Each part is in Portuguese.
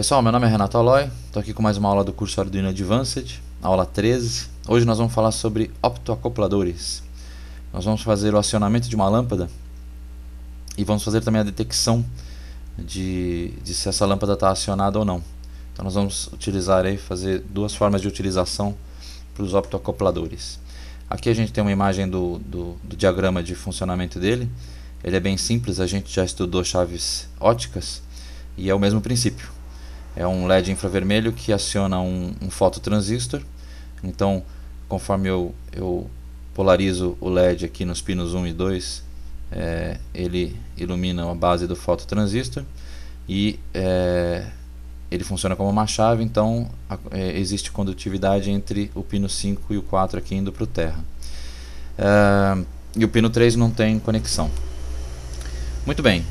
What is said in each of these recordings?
Pessoal, meu nome é Renato Aloy, estou aqui com mais uma aula do curso Arduino Advanced, aula 13. Hoje nós vamos falar sobre optoacopladores. Nós vamos fazer o acionamento de uma lâmpada e vamos fazer também a detecção de se essa lâmpada está acionada ou não. Então nós vamos utilizar aí, fazer duas formas de utilização para os optoacopladores. Aqui a gente tem uma imagem do diagrama de funcionamento dele. Ele é bem simples, a gente já estudou chaves óticas e é o mesmo princípio. É um LED infravermelho que aciona um fototransistor. Então, conforme eu polarizo o LED aqui nos pinos 1 e 2, ele ilumina a base do fototransistor e ele funciona como uma chave. Então, existe condutividade entre o pino 5 e o 4 aqui indo para o terra. E o pino 3 não tem conexão. Muito bem.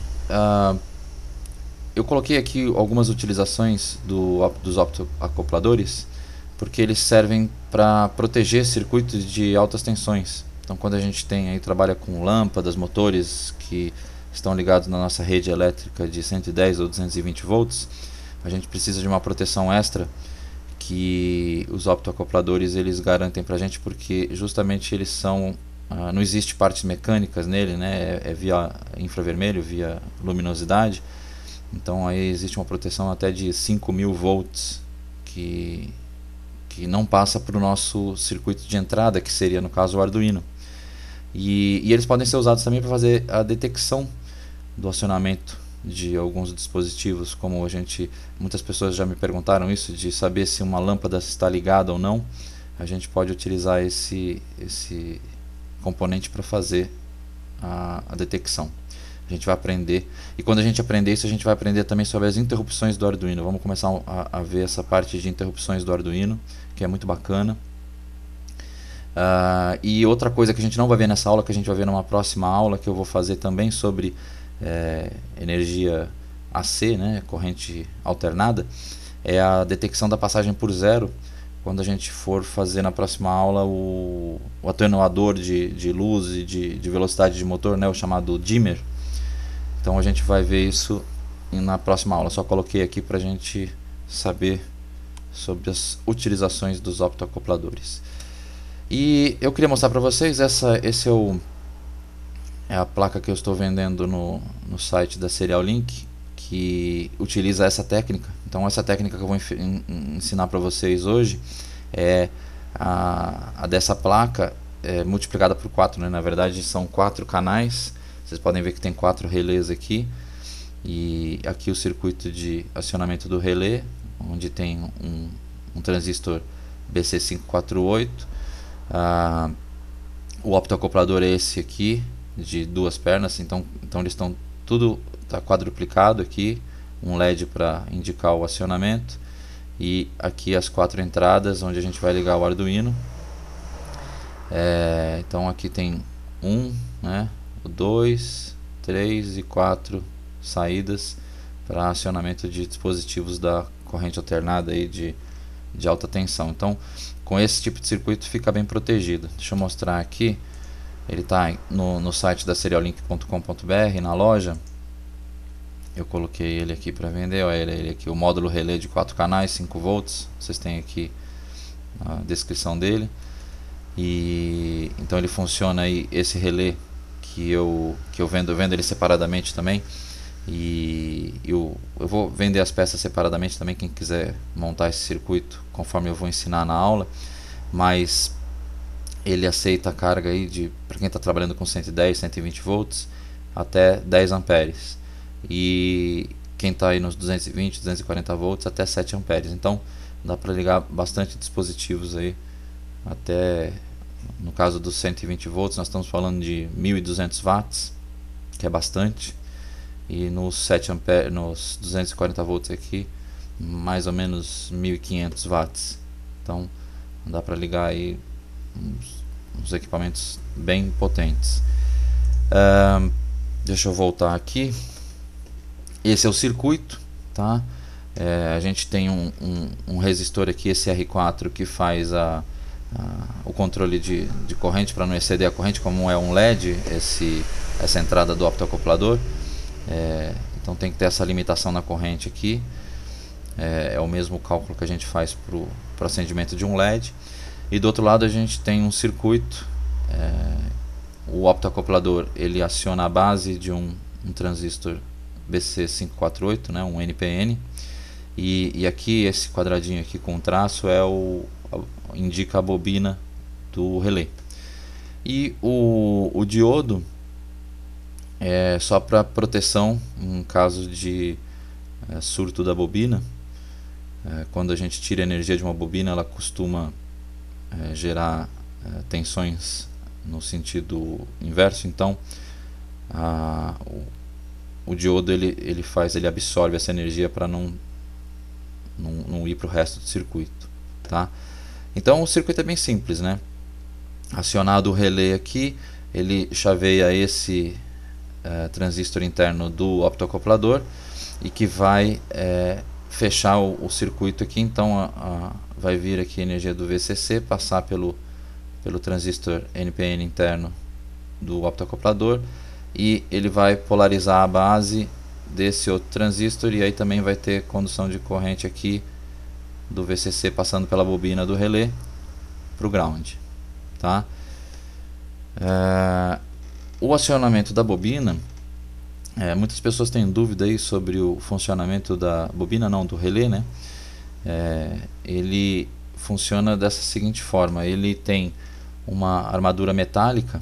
Eu coloquei aqui algumas utilizações dos optoacopladores porque eles servem para proteger circuitos de altas tensões. Então, quando a gente trabalha com lâmpadas, motores que estão ligados na nossa rede elétrica de 110 ou 220 volts, a gente precisa de uma proteção extra que os optoacopladores eles garantem para a gente, porque justamente eles são não existe partes mecânicas nele, né? É via infravermelho, via luminosidade. Então aí existe uma proteção até de 5.000 volts que não passa para o nosso circuito de entrada, que seria no caso o Arduino. E eles podem ser usados também para fazer a detecção do acionamento de alguns dispositivos, como muitas pessoas já me perguntaram isso, de saber se uma lâmpada está ligada ou não. A gente pode utilizar esse componente para fazer a detecção. A gente vai aprender, e quando a gente aprender isso, a gente vai aprender também sobre as interrupções do Arduino. Vamos começar a ver essa parte de interrupções do Arduino, que é muito bacana. E outra coisa que a gente não vai ver nessa aula, que a gente vai ver numa próxima aula, que eu vou fazer também sobre energia AC, né, corrente alternada, é a detecção da passagem por zero. Quando a gente for fazer na próxima aula o atenuador de luz e de velocidade de motor, né, o chamado dimmer. Então a gente vai ver isso na próxima aula. Só coloquei aqui para a gente saber sobre as utilizações dos optoacopladores. E eu queria mostrar para vocês, esse é a placa que eu estou vendendo no site da Serial Link, que utiliza essa técnica. Então essa técnica que eu vou ensinar para vocês hoje é a dessa placa multiplicada por 4, né? Na verdade são 4 canais. Vocês podem ver que tem 4 relés aqui, e aqui o circuito de acionamento do relé, onde tem um transistor BC548. O optoacoplador é esse aqui, de 2 pernas. Então eles estão tudo quadruplicado aqui, um LED para indicar o acionamento, e aqui as 4 entradas onde a gente vai ligar o Arduino. Então aqui tem 1, né, 2, 3 e 4 saídas para acionamento de dispositivos da corrente alternada aí de alta tensão. Então, com esse tipo de circuito fica bem protegido. Deixa eu mostrar aqui. Ele está no site da serialink.com.br, na loja. Eu coloquei ele aqui para vender. Olha ele aqui, o módulo relé de 4 canais, 5 volts. Vocês têm aqui a descrição dele. E então ele funciona aí, esse relé que eu vendo ele separadamente também, e eu vou vender as peças separadamente também, quem quiser montar esse circuito conforme eu vou ensinar na aula. Mas ele aceita a carga aí para quem está trabalhando com 110, 120 volts até 10 amperes, e quem está aí nos 220, 240 volts até 7 amperes. Então dá para ligar bastante dispositivos aí. Até no caso dos 120 volts nós estamos falando de 1.200 watts, que é bastante, e nos 7 amperes, nos 240 volts aqui, mais ou menos 1.500 watts. Então dá para ligar aí uns equipamentos bem potentes. Deixa eu voltar aqui. Esse é o circuito, tá? A gente tem um resistor aqui, esse R4, que faz o controle de corrente para não exceder a corrente, como é um LED, essa entrada do optoacoplador. Então tem que ter essa limitação na corrente aqui. é o mesmo cálculo que a gente faz para o acendimento de um LED. E do outro lado a gente tem um circuito, o optoacoplador ele aciona a base de um transistor BC548, né, um NPN, e aqui esse quadradinho aqui com traço indica a bobina do relé. E o diodo é só para proteção em caso de surto da bobina. Quando a gente tira a energia de uma bobina, ela costuma gerar tensões no sentido inverso. Então o diodo ele absorve essa energia para não ir para o resto do circuito, tá? Então o circuito é bem simples, né? Acionado o relé aqui, ele chaveia esse transistor interno do optoacoplador e que vai fechar o circuito aqui. Então vai vir aqui a energia do VCC, passar pelo transistor NPN interno do optoacoplador, e ele vai polarizar a base desse outro transistor, e aí também vai ter condução de corrente aqui do VCC passando pela bobina do relé para o ground, tá? O acionamento da bobina, muitas pessoas têm dúvida aí sobre o funcionamento da bobina, não, do relé, né? Ele funciona dessa seguinte forma: ele tem uma armadura metálica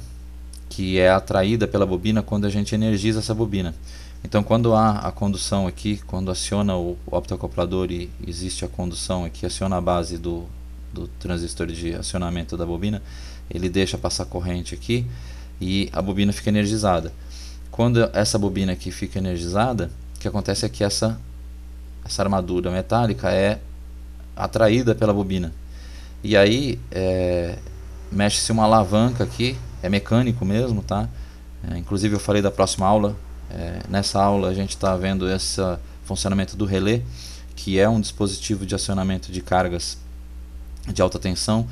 que é atraída pela bobina quando a gente energiza essa bobina. Então quando há a condução aqui, quando aciona o optoacoplador e existe a condução aqui, aciona a base do transistor de acionamento da bobina, ele deixa passar corrente aqui e a bobina fica energizada. Quando essa bobina aqui fica energizada, o que acontece é que essa armadura metálica é atraída pela bobina, e aí mexe-se uma alavanca aqui, é mecânico mesmo, tá? Inclusive eu falei da próxima aula. Nessa aula a gente está vendo esse funcionamento do relé, que é um dispositivo de acionamento de cargas de alta tensão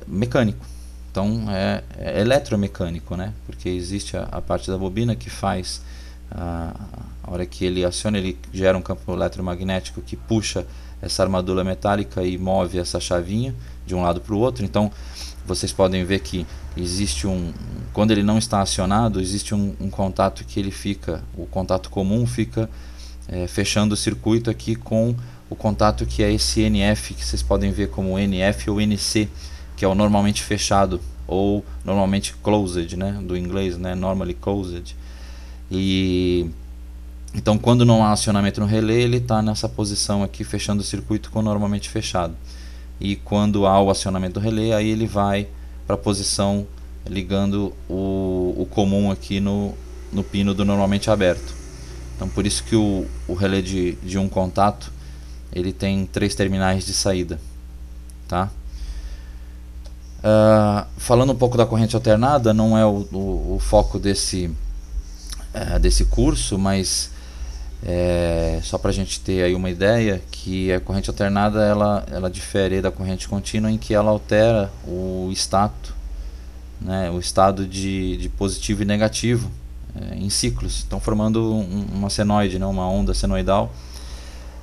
mecânico. Então é eletromecânico, né? Porque existe a parte da bobina que faz, a hora que ele aciona, ele gera um campo eletromagnético que puxa essa armadura metálica e move essa chavinha de um lado para o outro. Então vocês podem ver que existe quando ele não está acionado, existe um contato que ele fica, o contato comum fica fechando o circuito aqui com o contato que é esse NF, que vocês podem ver como NF ou NC, que é o normalmente fechado, ou normalmente closed, né, do inglês, né, normally closed. E então quando não há acionamento no relé, ele está nessa posição aqui, fechando o circuito com normalmente fechado. E quando há o acionamento do relé, aí ele vai para a posição ligando o comum aqui no pino do normalmente aberto. Então por isso que o relé de um contato, ele tem 3 terminais de saída, tá? Falando um pouco da corrente alternada, não é o foco desse curso, mas só para a gente ter aí uma ideia, que a corrente alternada ela difere da corrente contínua em que ela altera o status, né, o estado de positivo e negativo em ciclos. Estão formando uma senoide, né, uma onda senoidal,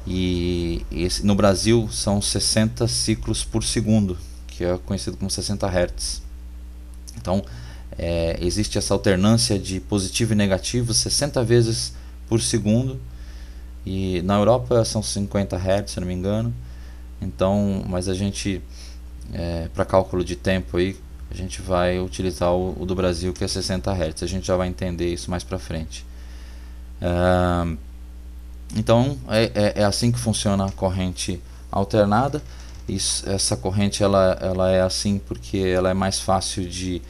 e no Brasil são 60 ciclos por segundo, que é conhecido como 60 Hz. Então existe essa alternância de positivo e negativo 60 vezes por segundo, e na Europa são 50 Hz, se não me engano. Então, mas a gente, para cálculo de tempo aí, a gente vai utilizar o do Brasil, que é 60 Hz. A gente já vai entender isso mais para frente. Então é assim que funciona a corrente alternada. Essa corrente ela é assim porque ela é mais fácil de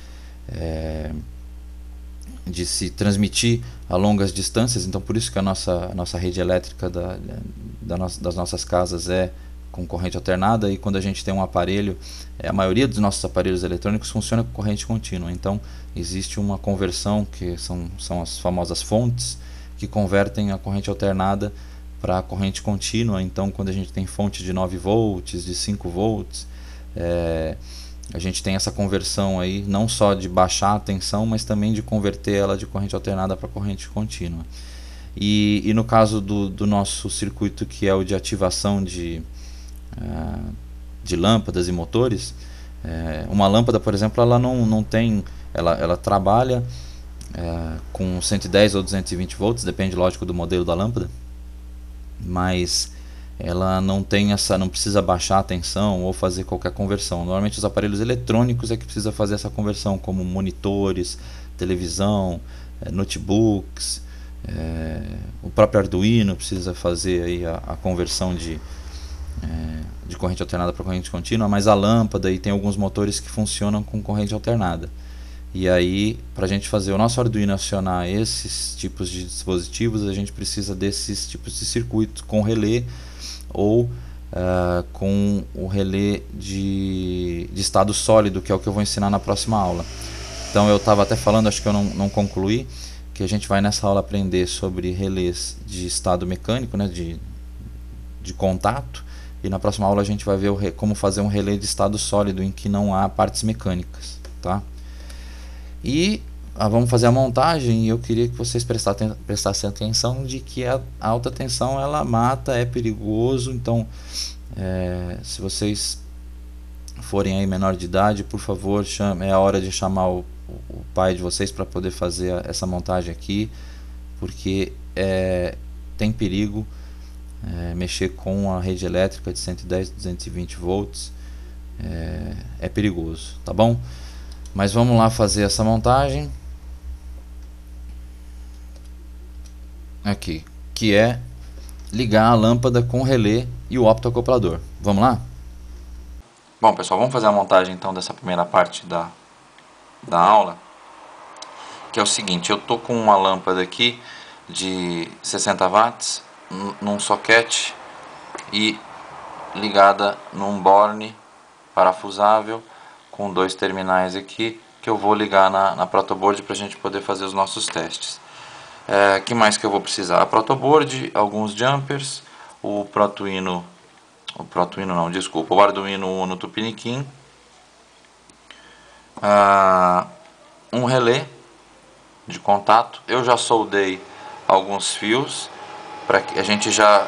se transmitir a longas distâncias. Então por isso que a nossa rede elétrica das nossas casas é com corrente alternada, e quando a gente tem um aparelho, a maioria dos nossos aparelhos eletrônicos funciona com corrente contínua. Então existe uma conversão, que são as famosas fontes, que convertem a corrente alternada para a corrente contínua. Então quando a gente tem fonte de 9 volts, de 5 volts, a gente tem essa conversão aí, não só de baixar a tensão, mas também de converter ela de corrente alternada para corrente contínua. E no caso do nosso circuito, que é o de ativação de lâmpadas e motores, uma lâmpada, por exemplo, ela não tem, ela trabalha com 110 ou 220 volts, depende, lógico, do modelo da lâmpada, mas ela não tem não precisa baixar a tensão ou fazer qualquer conversão. Normalmente os aparelhos eletrônicos é que precisa fazer essa conversão, como monitores, televisão, notebooks, o próprio Arduino precisa fazer aí a conversão de corrente alternada para corrente contínua, mas a lâmpada, e tem alguns motores que funcionam com corrente alternada. E aí, para a gente fazer o nosso Arduino acionar esses tipos de dispositivos, a gente precisa desses tipos de circuitos com relé ou com o relé de estado sólido, que é o que eu vou ensinar na próxima aula. Então eu estava até falando, acho que eu não concluí, que a gente vai nessa aula aprender sobre relés de estado mecânico, né, de contato, e na próxima aula a gente vai ver como fazer um relé de estado sólido em que não há partes mecânicas, tá? E vamos fazer a montagem, e eu queria que vocês prestassem atenção de que a alta tensão ela mata, é perigoso. Então se vocês forem aí menor de idade, por favor, é a hora de chamar o pai de vocês para poder fazer essa montagem aqui, porque tem perigo mexer com a rede elétrica de 110, 220 volts, é perigoso, tá bom? Mas vamos lá fazer essa montagem aqui, que é ligar a lâmpada com o relé e o optoacoplador. Vamos lá? Bom, pessoal, vamos fazer a montagem então dessa primeira parte da aula, que é o seguinte: eu tô com uma lâmpada aqui de 60 watts num soquete e ligada num borne parafusável com dois terminais aqui, que eu vou ligar na protoboard para a gente poder fazer os nossos testes. Que mais que eu vou precisar? A protoboard, alguns jumpers, o Arduino Uno Tupiniquim, um relé de contato. Eu já soldei alguns fios, para que a gente já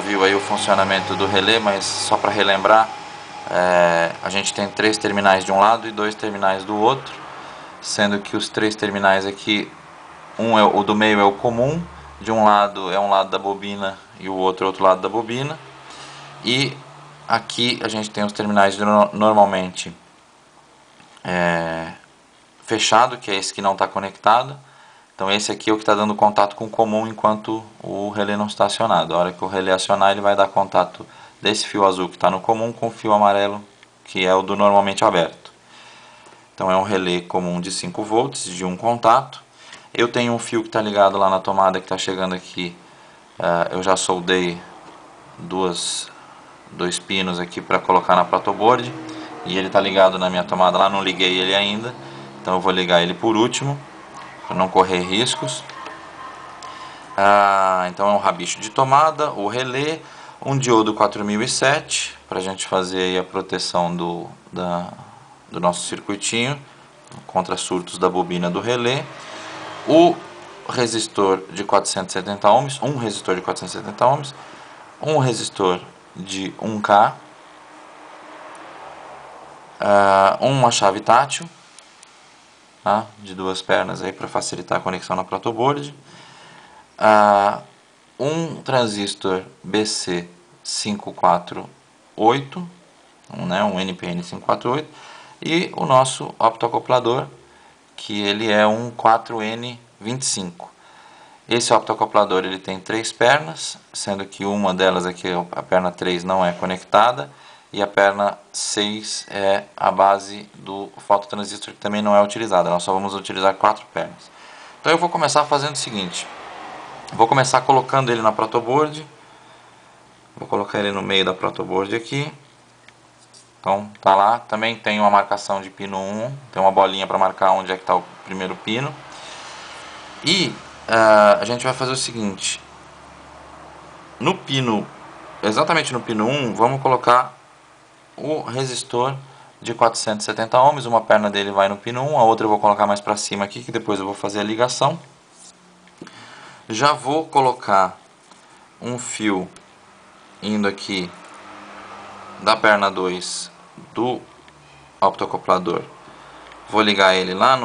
viu aí o funcionamento do relé, mas só para relembrar, a gente tem 3 terminais de um lado e 2 terminais do outro, sendo que os 3 terminais aqui, o do meio é o comum, de um lado é um lado da bobina e o outro lado da bobina, e aqui a gente tem os terminais normalmente fechado, que é esse que não está conectado. Então esse aqui é o que está dando contato com o comum enquanto o relé não está acionado. A hora que o relé acionar, ele vai dar contato desse fio azul que está no comum com o fio amarelo, que é o do normalmente aberto. Então é um relé comum de 5 volts, de um contato. Eu tenho um fio que está ligado lá na tomada, que está chegando aqui. Eu já soldei dois pinos aqui para colocar na protoboard. E ele está ligado na minha tomada lá, não liguei ele ainda. Então eu vou ligar ele por último, para não correr riscos. Então é um rabicho de tomada, o relé, um diodo 4007 para a gente fazer aí a proteção do nosso circuitinho contra surtos da bobina do relé, o resistor de 470 ohms, um resistor de 470 ohms, um resistor de 1K, uma chave tátil, tá, de 2 pernas aí para facilitar a conexão na protoboard, um transistor BC548, um NPN 548, e o nosso optoacoplador, que ele é um 4N25. Esse optoacoplador ele tem 3 pernas, sendo que uma delas aqui, a perna 3, não é conectada, e a perna 6 é a base do fototransistor, que também não é utilizada. Nós só vamos utilizar 4 pernas. Então eu vou começar fazendo o seguinte: vou começar colocando ele na protoboard. Vou colocar ele no meio da protoboard aqui. Então tá lá. Também tem uma marcação de pino 1, tem uma bolinha para marcar onde é que está o primeiro pino. E a gente vai fazer o seguinte: exatamente no pino 1, vamos colocar o resistor de 470 ohms. Uma perna dele vai no pino 1, a outra eu vou colocar mais para cima aqui, que depois eu vou fazer a ligação. Já vou colocar um fio indo aqui da perna 2 do optocoplador. Vou ligar ele lá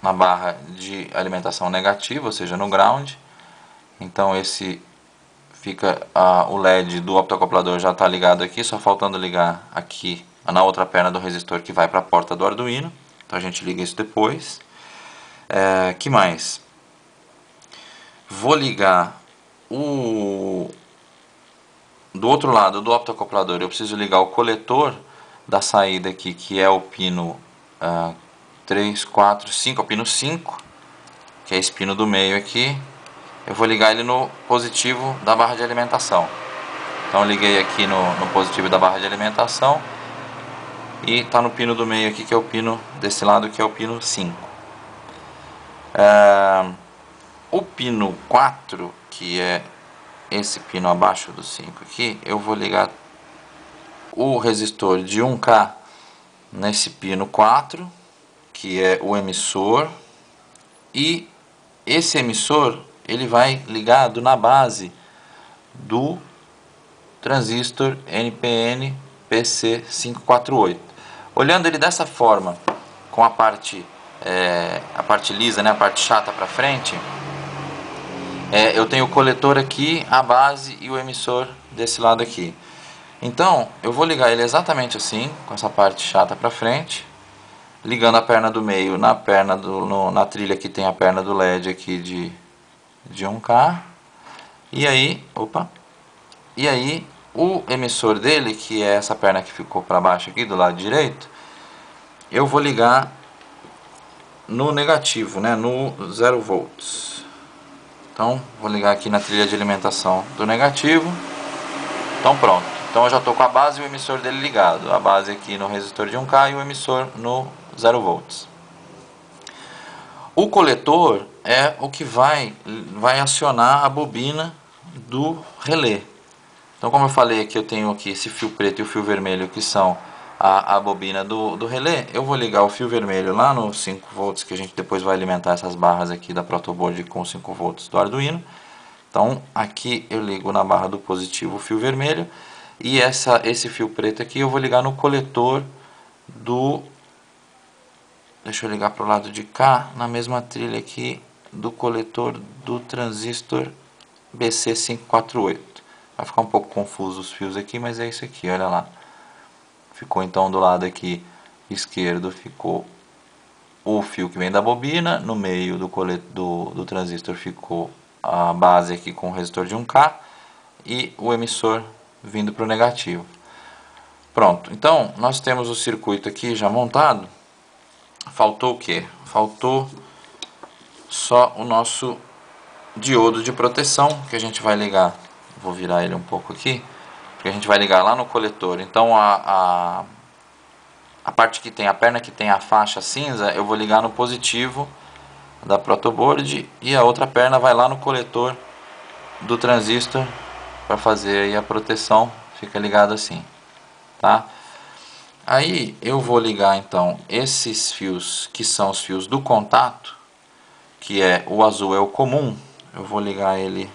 na barra de alimentação negativa, ou seja, no ground. Então esse fica o LED do optocoplador já está ligado aqui, só faltando ligar aqui na outra perna do resistor que vai para a porta do Arduino. Então a gente liga isso depois. Que mais? Vou ligar do outro lado do optocoplador. Eu preciso ligar o coletor da saída aqui, que é o pino 3, 4, 5, é o pino 5, que é esse pino do meio aqui. Eu vou ligar ele no positivo da barra de alimentação. Então eu liguei aqui no positivo da barra de alimentação e está no pino do meio aqui, que é o pino desse lado, que é o pino 5. O pino 4, que é esse pino abaixo do 5 aqui, eu vou ligar o resistor de 1K nesse pino 4, que é o emissor, e esse emissor ele vai ligado na base do transistor NPN PC548. Olhando ele dessa forma, com a parte lisa, né, a parte chata para frente, eu tenho o coletor aqui, a base e o emissor desse lado aqui. Então eu vou ligar ele exatamente assim, com essa parte chata para frente, ligando a perna do meio na na trilha que tem a perna do LED aqui de 1K. E aí o emissor dele, que é essa perna que ficou para baixo aqui do lado direito, eu vou ligar no negativo, né, no 0 volts. Então vou ligar aqui na trilha de alimentação do negativo. Então pronto. Então eu já estou com a base e o emissor dele ligado. A base aqui no resistor de 1K e o emissor no 0 volts. O coletor é o que vai acionar a bobina do relé. Então, como eu falei aqui, eu tenho aqui esse fio preto e o fio vermelho, que são a bobina do relé. Eu vou ligar o fio vermelho lá no 5 volts, que a gente depois vai alimentar essas barras aqui da protoboard com 5 volts do Arduino. Então aqui eu ligo na barra do positivo o fio vermelho, e esse fio preto aqui eu vou ligar no coletor do... Deixa eu ligar para o lado de cá, na mesma trilha aqui do coletor do transistor BC548. Vai ficar um pouco confuso os fios aqui, mas é isso aqui, olha lá. Ficou então do lado aqui esquerdo, ficou o fio que vem da bobina, no meio do transistor ficou a base aqui com o resistor de 1K e o emissor vindo para o negativo. Pronto, então nós temos o circuito aqui já montado. Faltou o que? Faltou só o nosso diodo de proteção, que a gente vai ligar. Vou virar ele um pouco aqui, porque a gente vai ligar lá no coletor. Então a parte que tem a perna que tem a faixa cinza, eu vou ligar no positivo da protoboard, e a outra perna vai lá no coletor do transistor para fazer aí a proteção. Fica ligado assim, tá? Aí eu vou ligar então esses fios, que são os fios do contato, que é o azul é o comum. Eu vou ligar ele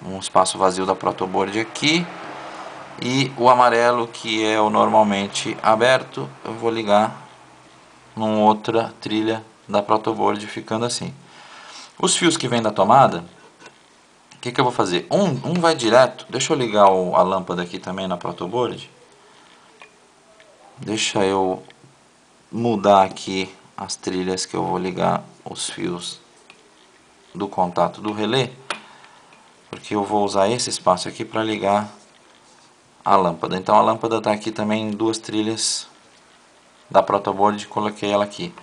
num espaço vazio da protoboard aqui, e o amarelo, que é o normalmente aberto, eu vou ligar numa outra trilha da protoboard, ficando assim. Os fios que vêm da tomada, o que eu vou fazer? Um vai direto. Deixa eu ligar a lâmpada aqui também na protoboard. Deixa eu mudar aqui as trilhas que eu vou ligar os fios do contato do relé, porque eu vou usar esse espaço aqui para ligar a lâmpada. Então a lâmpada está aqui também em duas trilhas da protoboard, coloquei ela aqui.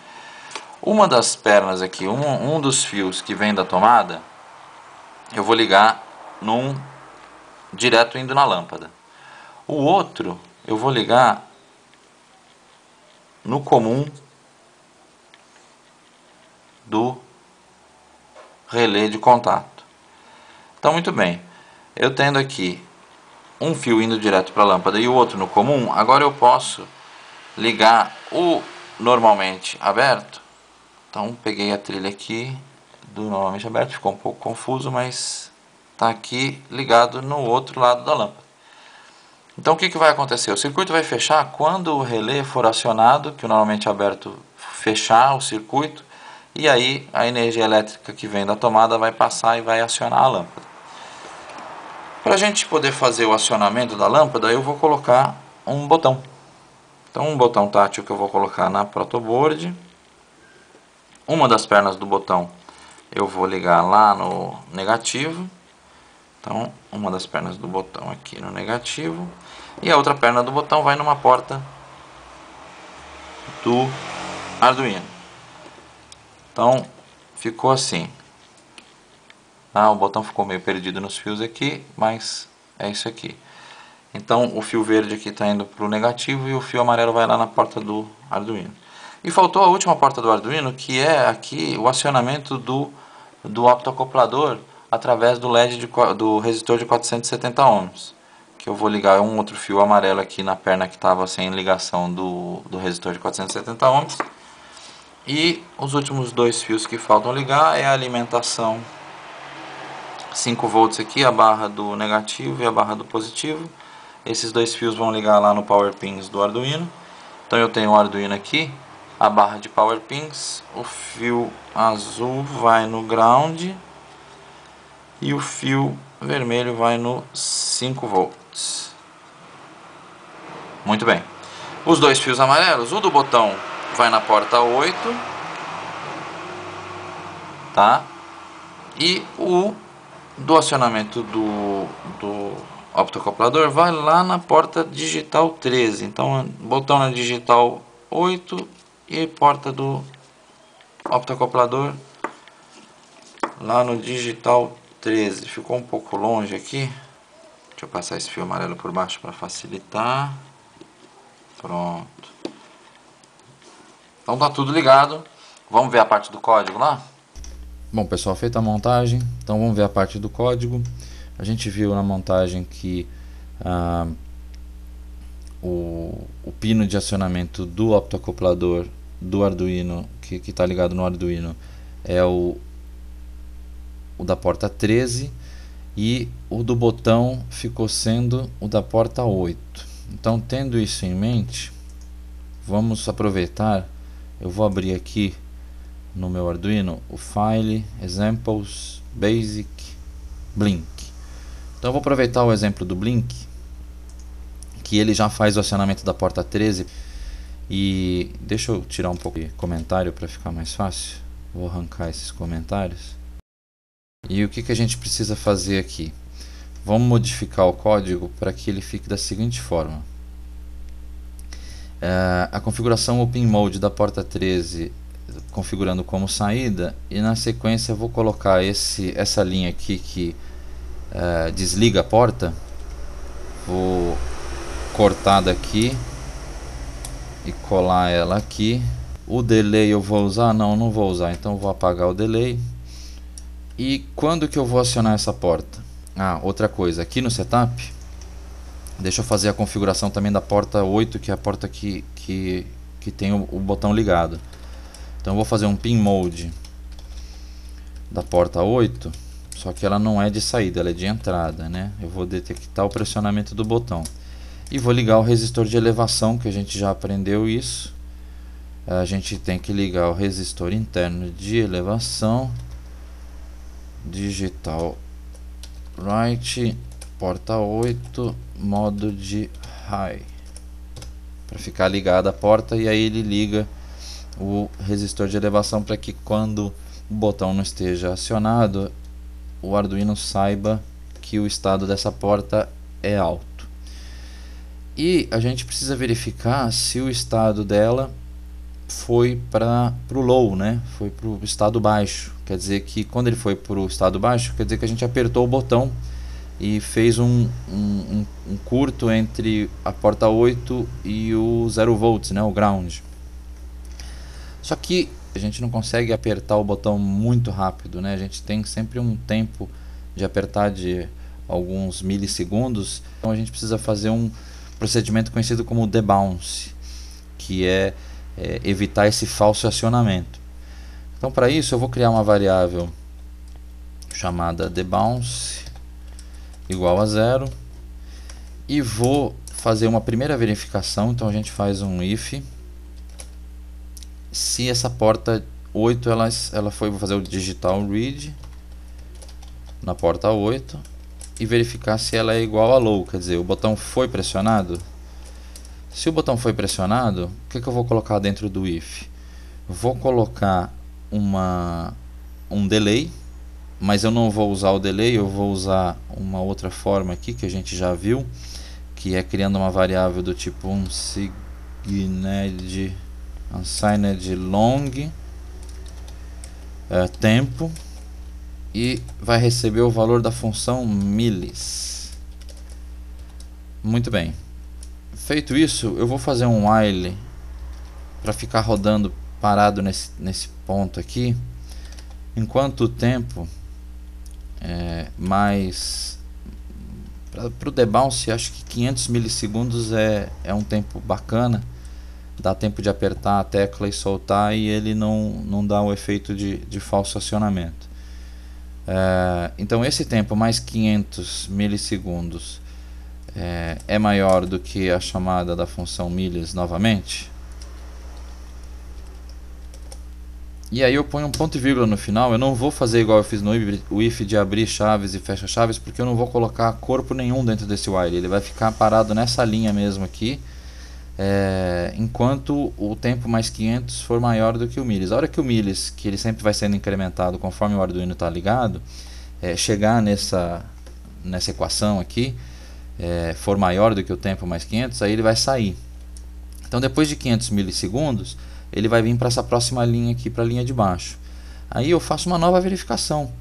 Uma das pernas aqui, um dos fios que vem da tomada, eu vou ligar direto indo na lâmpada. O outro eu vou ligar no comum do relé de contato. Então, muito bem, eu tendo aqui um fio indo direto para a lâmpada e o outro no comum, agora eu posso ligar o normalmente aberto. Então peguei a trilha aqui do normalmente aberto, ficou um pouco confuso, mas está aqui ligado no outro lado da lâmpada. Então o que vai acontecer? O circuito vai fechar quando o relé for acionado, que o normalmente aberto fechar o circuito, e aí a energia elétrica que vem da tomada vai passar e vai acionar a lâmpada. Para a gente poder fazer o acionamento da lâmpada, eu vou colocar um botão. Então um botão tátil que eu vou colocar na protoboard. Uma das pernas do botão eu vou ligar lá no negativo. Então uma das pernas do botão aqui no negativo. E a outra perna do botão vai numa porta do Arduino. Então ficou assim. O botão ficou meio perdido nos fios aqui, mas é isso aqui. Então o fio verde aqui está indo para o negativo e o fio amarelo vai lá na porta do Arduino. E faltou a última porta do Arduino, que é aqui o acionamento do optoacoplador através do LED do resistor de 470 ohms. Que eu vou ligar um outro fio amarelo aqui na perna que estava sem ligação do resistor de 470 ohms. E os últimos dois fios que faltam ligar é a alimentação 5 volts aqui, a barra do negativo e a barra do positivo. Esses dois fios vão ligar lá no Power Pins do Arduino. Então eu tenho o Arduino aqui, a barra de Power Pins, o fio azul vai no ground e o fio vermelho vai no 5 volts. Muito bem. Os dois fios amarelos, o do botão vai na porta 8, tá? E o do acionamento do optoacoplador vai lá na porta digital 13. Então botão na digital 8 e porta do optoacoplador lá no digital 13. Ficou um pouco longe aqui. Deixa eu passar esse fio amarelo por baixo para facilitar. Pronto. Então tá tudo ligado. Vamos ver a parte do código lá? Bom, pessoal, feita a montagem, então vamos ver a parte do código. A gente viu na montagem que o pino de acionamento do optoacoplador do Arduino, que está ligado no Arduino, é o da porta 13, e o do botão ficou sendo o da porta 8. Então, tendo isso em mente, vamos aproveitar. Eu vou abrir aqui no meu Arduino o file examples basic blink. Então eu vou aproveitar o exemplo do blink, que ele já faz o acionamento da porta 13. E deixa eu tirar um pouco de comentário para ficar mais fácil. Vou arrancar esses comentários. E o que a gente precisa fazer aqui? Vamos modificar o código para que ele fique da seguinte forma. A configuração Open Mode da porta 13 configurando como saída, e na sequência eu vou colocar essa linha aqui que desliga a porta. Vou cortar daqui e colar ela aqui. O delay eu vou usar? Não vou usar, então eu vou apagar o delay. E quando que eu vou acionar essa porta? Outra coisa, aqui no setup, deixa eu fazer a configuração também da porta 8, que é a porta que tem o botão ligado. Então eu vou fazer um pin mode da porta 8, só que ela não é de saída, ela é de entrada, né? Eu vou detectar o pressionamento do botão e vou ligar o resistor de elevação, que a gente já aprendeu isso. A gente tem que ligar o resistor interno de elevação, digital right, porta 8, modo de high, para ficar ligada a porta, e aí ele liga o resistor de elevação para que quando o botão não esteja acionado, o Arduino saiba que o estado dessa porta é alto. E a gente precisa verificar se o estado dela foi para o low, né? Foi para o estado baixo. Quer dizer que quando ele foi para o estado baixo, quer dizer que a gente apertou o botão e fez um curto entre a porta 8 e o 0 volts, né? O ground. Só que a gente não consegue apertar o botão muito rápido, né? A gente tem sempre um tempo de apertar de alguns milissegundos. Então a gente precisa fazer um procedimento conhecido como debounce, que é evitar esse falso acionamento. Então para isso eu vou criar uma variável chamada debounce igual a 0, e vou fazer uma primeira verificação. Então a gente faz um if se essa porta 8 ela foi, vou fazer o digital read na porta 8 e verificar se ela é igual a low, quer dizer, o botão foi pressionado. Se o botão foi pressionado, o que eu vou colocar dentro do if? Vou colocar um delay, mas eu não vou usar o delay, eu vou usar uma outra forma aqui que a gente já viu, que é criando uma variável do tipo unsigned long tempo, e vai receber o valor da função millis. Muito bem. Feito isso, eu vou fazer um while para ficar rodando parado nesse ponto aqui, enquanto o tempo mais para o debounce, acho que 500 milissegundos é um tempo bacana, dá tempo de apertar a tecla e soltar, e ele não dá o efeito de falso acionamento. Então esse tempo mais 500 milissegundos é maior do que a chamada da função millis novamente. E aí eu ponho um ponto e vírgula no final. Eu não vou fazer igual eu fiz no if de abrir chaves e fecha chaves, porque eu não vou colocar corpo nenhum dentro desse while. Ele vai ficar parado nessa linha mesmo aqui, enquanto o tempo mais 500 for maior do que o millis. A hora que o millis, que ele sempre vai sendo incrementado conforme o Arduino está ligado, chegar nessa equação aqui, for maior do que o tempo mais 500, aí ele vai sair. Então depois de 500 milissegundos, ele vai vir para essa próxima linha aqui, para a linha de baixo. Aí eu faço uma nova verificação.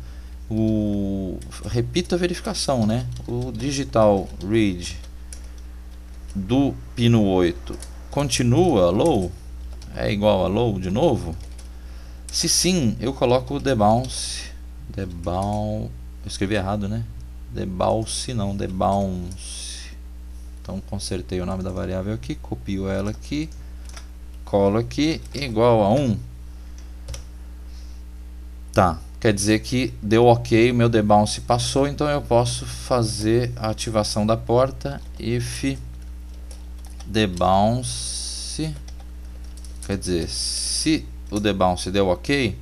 Repito a verificação, né? O digital read do pino 8 continua low? É igual a low de novo? Se sim, eu coloco o debounce. Eu escrevi errado, né? Debounce não, debounce. Então consertei o nome da variável aqui, copio ela aqui, colo aqui, igual a 1. Tá, quer dizer que deu ok, o meu debounce passou, então eu posso fazer a ativação da porta if debounce, quer dizer, se o debounce deu ok,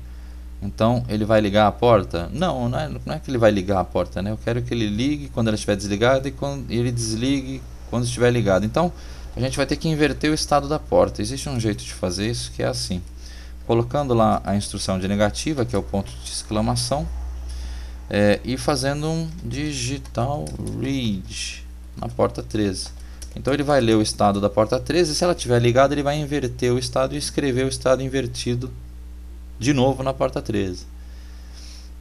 então ele vai ligar a porta? Não é que ele vai ligar a porta, né? Eu quero que ele ligue quando ela estiver desligada e quando ele desligue quando estiver ligado. Então a gente vai ter que inverter o estado da porta. Existe um jeito de fazer isso, que é assim, colocando lá a instrução de negativa, que é o ponto de exclamação, e fazendo um digital read na porta 13. Então ele vai ler o estado da porta 13, e se ela estiver ligada ele vai inverter o estado e escrever o estado invertido de novo na porta 13.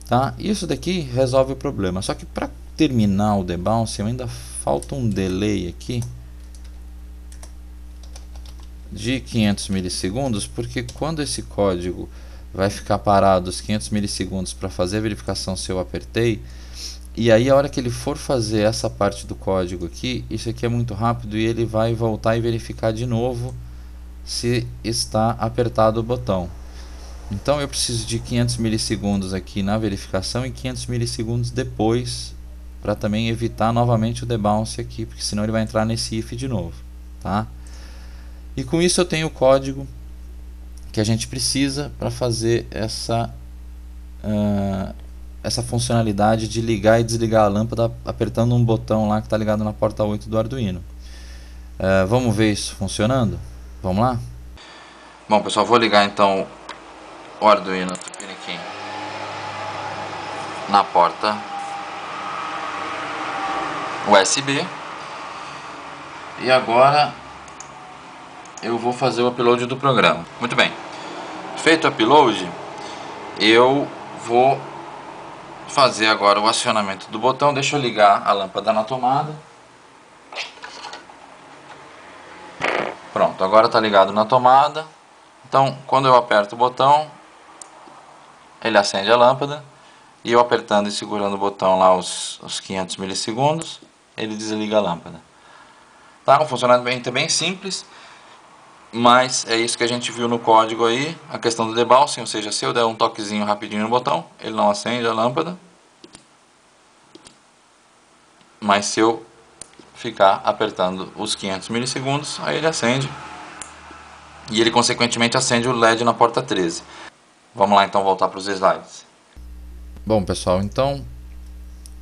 Tá? Isso daqui resolve o problema. Só que para terminar o debounce ainda falta um delay aqui de 500 milissegundos, porque quando esse código vai ficar parado os 500 milissegundos para fazer a verificação se eu apertei, e aí a hora que ele for fazer essa parte do código aqui, isso aqui é muito rápido e ele vai voltar e verificar de novo se está apertado o botão. Então eu preciso de 500 milissegundos aqui na verificação e 500 milissegundos depois, para também evitar novamente o debounce aqui, porque senão ele vai entrar nesse if de novo, tá? E com isso eu tenho o código que a gente precisa para fazer essa funcionalidade de ligar e desligar a lâmpada apertando um botão lá que está ligado na porta 8 do Arduino. Vamos ver isso funcionando? Vamos lá? Bom pessoal, vou ligar então o Arduino Tupiniquim na porta USB, e agora eu vou fazer o upload do programa. Muito bem, feito o upload, eu vou fazer agora o acionamento do botão. Deixa eu ligar a lâmpada na tomada. Pronto, agora está ligado na tomada. Então quando eu aperto o botão, ele acende a lâmpada, e eu apertando e segurando o botão lá os 500 milissegundos, ele desliga a lâmpada. Tá? Um funcionamento bem simples, mas é isso que a gente viu no código aí, a questão do debouncing, ou seja, se eu der um toquezinho rapidinho no botão, ele não acende a lâmpada, mas se eu ficar apertando os 500 milissegundos, aí ele acende e ele consequentemente acende o LED na porta 13. Vamos lá então voltar para os slides. Bom pessoal, então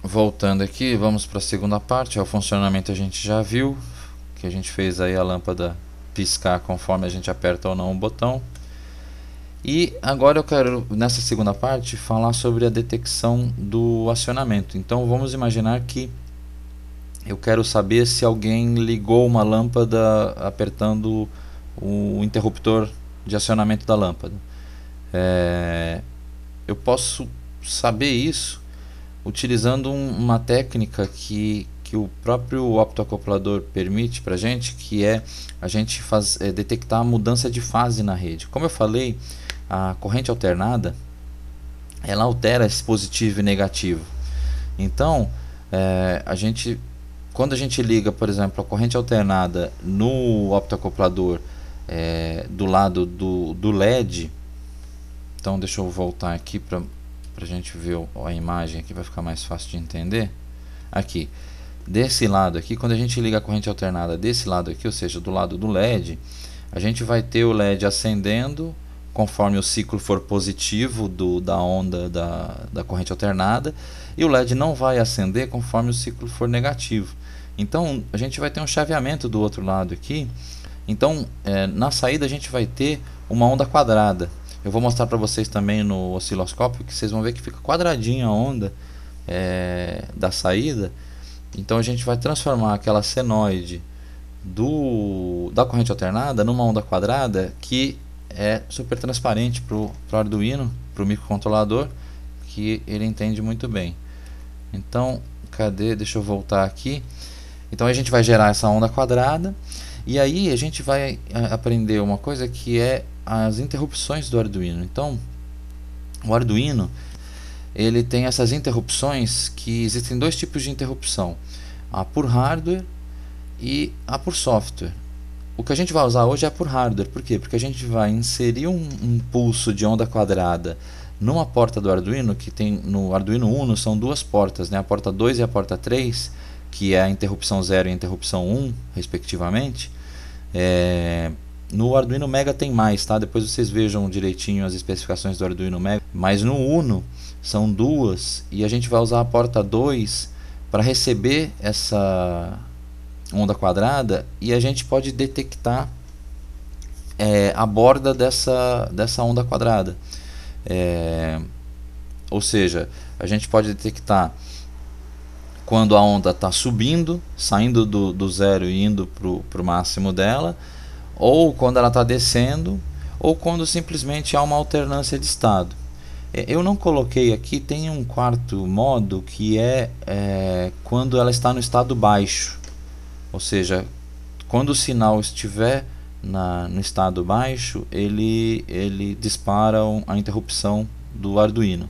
voltando aqui, vamos para a segunda parte. O funcionamento a gente já viu, que a gente fez aí a lâmpada piscar conforme a gente aperta ou não o botão. E agora eu quero, nessa segunda parte, falar sobre a detecção do acionamento. Então vamos imaginar que eu quero saber se alguém ligou uma lâmpada apertando o interruptor de acionamento da lâmpada. Eu posso saber isso utilizando uma técnica que o próprio optoacoplador permite para a gente, que é a gente detectar a mudança de fase na rede. Como eu falei, a corrente alternada ela altera esse positivo e negativo. Então, quando a gente liga, por exemplo, a corrente alternada no optoacoplador do lado do LED, então deixa eu voltar aqui para a gente ver a imagem aqui, vai ficar mais fácil de entender. Aqui, desse lado aqui, quando a gente liga a corrente alternada desse lado aqui, ou seja, do lado do LED, a gente vai ter o LED acendendo conforme o ciclo for positivo da onda da corrente alternada, e o LED não vai acender conforme o ciclo for negativo. Então a gente vai ter um chaveamento do outro lado aqui. Então na saída a gente vai ter uma onda quadrada. Eu vou mostrar para vocês também no osciloscópio, que vocês vão ver que fica quadradinha a onda da saída. Então a gente vai transformar aquela senoide da corrente alternada numa onda quadrada que é super transparente para o Arduino, para o microcontrolador, que ele entende muito bem. Então, deixa eu voltar aqui. Então a gente vai gerar essa onda quadrada, e aí a gente vai aprender uma coisa que é as interrupções do Arduino. Então, o Arduino ele tem essas interrupções, que existem dois tipos de interrupção: a por hardware e a por software. O que a gente vai usar hoje é por hardware. Por quê? Porque a gente vai inserir um pulso de onda quadrada numa porta do Arduino, que tem no Arduino Uno são duas portas, né? A porta 2 e a porta 3, que é a interrupção 0 e a interrupção 1, respectivamente. No Arduino Mega tem mais, tá? Depois vocês vejam direitinho as especificações do Arduino Mega. Mas no Uno são duas, e a gente vai usar a porta 2 para receber essa onda quadrada, e a gente pode detectar a borda dessa onda quadrada. Ou seja, a gente pode detectar quando a onda está subindo, saindo do zero e indo para o máximo dela, ou quando ela está descendo, ou quando simplesmente há uma alternância de estado. Eu não coloquei aqui, tem um quarto modo que quando ela está no estado baixo. Ou seja, quando o sinal estiver no estado baixo, ele dispara a interrupção do Arduino.